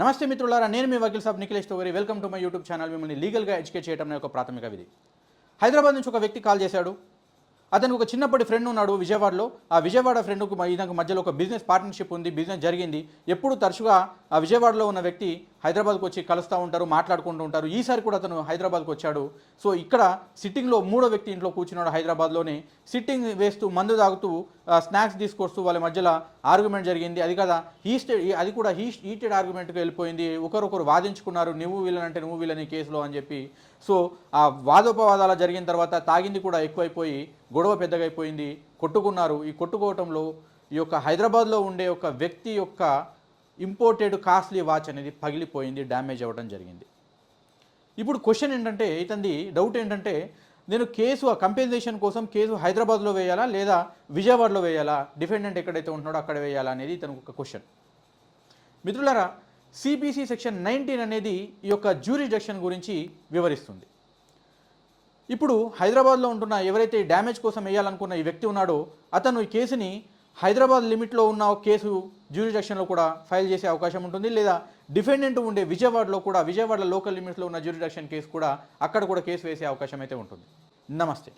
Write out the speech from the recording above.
నమస్తే మిత్రులారా, నేను మీ వకీల్ సాబ్ Nikhilesh Togari. Welcome to my YouTube channel. మిమ్మల్ని లీగల్గా ఎడ్యుకేట్ చేయడం అనే ఒక ప్రాథమిక విధి. హైదరాబాద్ నుంచి ఒక వ్యక్తి కాల్ చేశాడు. అతనికి ఒక చిన్నప్పటి ఫ్రెండ్ ఉన్నాడు విజయవాడలో. ఆ విజయవాడ ఫ్రెండ్కు ఈయనకు మధ్యలో ఒక బిజినెస్ పార్ట్నర్షిప్ ఉంది, బిజినెస్ జరిగింది. ఎప్పుడు తరచుగా ఆ విజయవాడలో ఉన్న వ్యక్తి హైదరాబాద్కు వచ్చి కలుస్తూ ఉంటారు, మాట్లాడుకుంటూ ఉంటారు. ఈసారి కూడా అతను హైదరాబాద్కు వచ్చాడు. సో ఇక్కడ సిట్టింగ్లో మూడో వ్యక్తి ఇంట్లో కూర్చున్నాడు హైదరాబాద్లోనే. సిట్టింగ్ వేస్తూ మందు తాగుతూ స్నాక్స్ తీసుకొస్తూ వాళ్ళ మధ్యలో ఆర్గ్యుమెంట్ జరిగింది. అది కూడా హీటెడ్ ఆర్గ్యుమెంట్కి వెళ్ళిపోయింది. ఒకరొకరు వాదించుకున్నారు, నువ్వు వీళ్ళని అంటే నువ్వు వీళ్ళని కేసులో అని చెప్పి. సో ఆ వాదోపవాదాలు జరిగిన తర్వాత తాగింది కూడా ఎక్కువైపోయి గొడవ పెద్దగా అయిపోయింది, కొట్టుకున్నారు. ఈ కొట్టుకోవటంలో ఈ యొక్క హైదరాబాద్లో ఉండే ఒక వ్యక్తి యొక్క ఇంపోర్టెడ్ కాస్ట్లీ వాచ్ అనేది పగిలిపోయింది, డ్యామేజ్ అవ్వడం జరిగింది. ఇప్పుడు క్వశ్చన్ ఏంటంటే, ఇతని డౌట్ ఏంటంటే, నేను కంపెన్సేషన్ కోసం కేసు హైదరాబాద్లో వేయాలా లేదా విజయవాడలో వేయాలా, డిఫెండెంట్ ఎక్కడైతే ఉంటున్నాడో అక్కడ వేయాలా అనేది ఇతను ఒక క్వశ్చన్. మిత్రులారా, సిపిసి సెక్షన్ 19 అనేది ఈ యొక్క జ్యూరిస్డిక్షన్ గురించి వివరిస్తుంది. ఇప్పుడు హైదరాబాద్లో ఉంటున్న ఎవరైతే డ్యామేజ్ కోసం వేయాలనుకున్న ఈ వ్యక్తి ఉన్నాడో అతను ఈ కేసుని హైదరాబాద్ లిమిట్లో ఉన్న కేసు జ్యూరిస్డిక్షన్లో కూడా ఫైల్ చేసే అవకాశం ఉంటుంది, లేదా డిఫెండెంట్ ఉండే విజయవాడ లోకల్ లిమిట్స్లో ఉన్న జ్యూరిస్డిక్షన్ కేసు కూడా అక్కడ కూడా కేసు వేసే అవకాశం అయితే ఉంటుంది. నమస్తే.